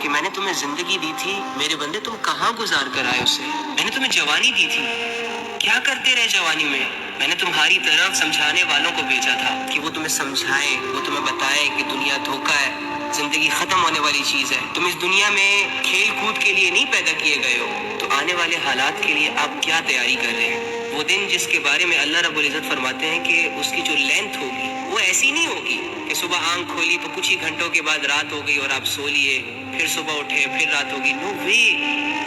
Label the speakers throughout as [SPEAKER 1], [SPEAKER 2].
[SPEAKER 1] کہ میں نے تمہیں زندگی دی تھی میرے بندے، تم کہاں گزار کر آئے اسے؟ میں نے تمہیں جوانی دی تھی، کیا کرتے رہے جوانی میں؟ میں نے تمہاری طرف سمجھانے والوں کو بھیجا تھا کہ وہ تمہیں سمجھائیں، وہ تمہیں بتائیں کہ دنیا دھوکہ ہے، زندگی ختم ہونے والی چیز ہے، تم اس دنیا میں کھیل کود کے لیے نہیں پیدا کیے گئے ہو۔ تو آنے والے حالات کے لیے آپ کیا تیاری کر رہے ہیں؟ وہ دن جس کے بارے میں اللہ رب العزت فرماتے ہیں کہ اس کی جو لینتھ ہوگی وہ ایسی نہیں ہوگی کہ صبح آنکھ کھولی تو کچھ ہی گھنٹوں کے بعد رات ہو گئی اور آپ سو لیے، پھر صبح اٹھے پھر رات ہوگی۔ نو وے،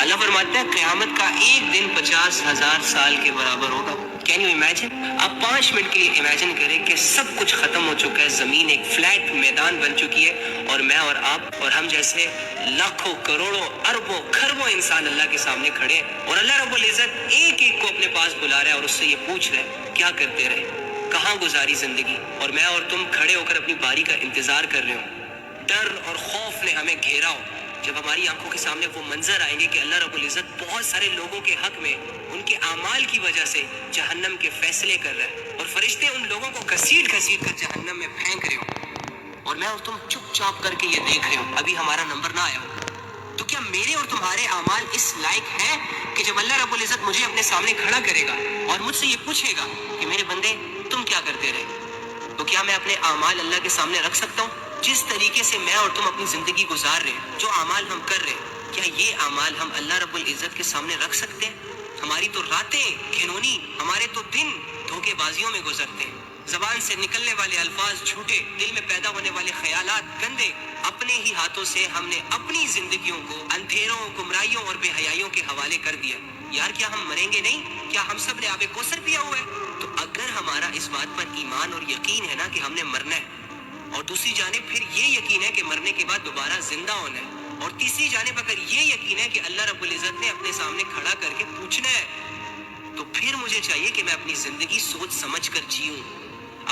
[SPEAKER 1] اللہ فرماتا ہے قیامت کا ایک دن 50,000 سال کے برابر ہوگا۔ Can you imagine? آپ 5 منٹ کے لیے امیجن کریں کہ سب کچھ ختم ہو چکا ہے، زمین ایک فلیٹ میدان بن چکی ہے اور میں اور آپ اور ہم جیسے لاکھوں کروڑوں اربوں کھربوں انسان اللہ کے سامنے کھڑے ہیں، اور اللہ رب العزت ایک ایک کو اپنے پاس بلا رہا ہے اور اس سے یہ پوچھ رہا ہے کیا کرتے رہے، کہاں گزاری زندگی؟ اور میں اور تم کھڑے ہو کر اپنی باری کا انتظار کر رہے ہوں۔ ڈر اور خوف نے ہمیں گھیرا ہو، جب ہماری آنکھوں کے سامنے وہ منظر آئیں گے کہ اللہ رب العزت بہت سارے لوگوں کے حق میں ان کے اعمال کی وجہ سے جہنم کے فیصلے کر رہا ہے اور فرشتے ان لوگوں کو گھسیٹ گھسیٹ کر جہنم میں پھینک رہے ہوں، اور میں اور تم چپ چاپ کر کے یہ دیکھ رہے ہوں، ابھی ہمارا نمبر نہ آیا ہو۔ تو کیا میرے اور تمہارے اعمال اس لائق ہیں کہ جب اللہ رب العزت مجھے اپنے سامنے کھڑا کرے گا اور مجھ سے یہ پوچھے گا کہ میرے بندے تم کیا کرتے رہے، تو کیا میں اپنے اعمال اللہ کے سامنے رکھ سکتا ہوں؟ جس طریقے سے میں اور تم اپنی زندگی گزار رہے ہیں، جو اعمال ہم کر رہے ہیں، کیا یہ اعمال ہم اللہ رب العزت کے سامنے رکھ سکتے ہیں؟ ہماری تو راتیں گھنونی، ہمارے تو دن دھوکے بازیوں میں گزرتے ہیں، زبان سے نکلنے والے الفاظ جھوٹے، دل میں پیدا ہونے والے خیالات گندے، اپنے ہی ہاتھوں سے ہم نے اپنی زندگیوں کو اندھیروں، گمراہیوں اور بے حیائیوں کے حوالے کر دیا۔ یار کیا ہم مریں گے نہیں؟ کیا ہم سب نے آب کوثر پیا ہوا ہے؟ تو اگر ہمارا اس بات پر ایمان اور یقین ہے نا کہ ہم نے مرنا ہے، اور دوسری جانب پھر یہ یقین ہے کہ مرنے کے بعد دوبارہ زندہ ہونا ہے، اور تیسری جانب اگر یہ یقین ہے کہ اللہ رب العزت نے اپنے سامنے کھڑا کر کے پوچھنا ہے، تو پھر مجھے چاہیے کہ میں اپنی زندگی سوچ سمجھ کر جیوں،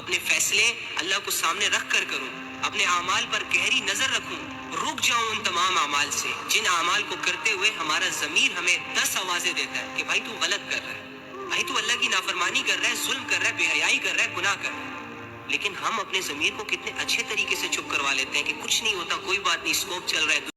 [SPEAKER 1] اپنے فیصلے اللہ کو سامنے رکھ کر کروں، اپنے اعمال پر گہری نظر رکھوں، رک جاؤں ان تمام اعمال سے جن اعمال کو کرتے ہوئے ہمارا ضمیر ہمیں 10 آوازیں دیتا ہے کہ بھائی تو غلط کر رہا ہے، بھائی تو اللہ کی نافرمانی کر رہا ہے، ظلم کر رہا ہے، بے حیائی کر رہا ہے، گناہ کر رہا ہے۔ لیکن ہم اپنے ضمیر کو کتنے اچھے طریقے سے چپ کروا لیتے ہیں کہ کچھ نہیں ہوتا، کوئی بات نہیں، اسکوپ چل رہا ہے۔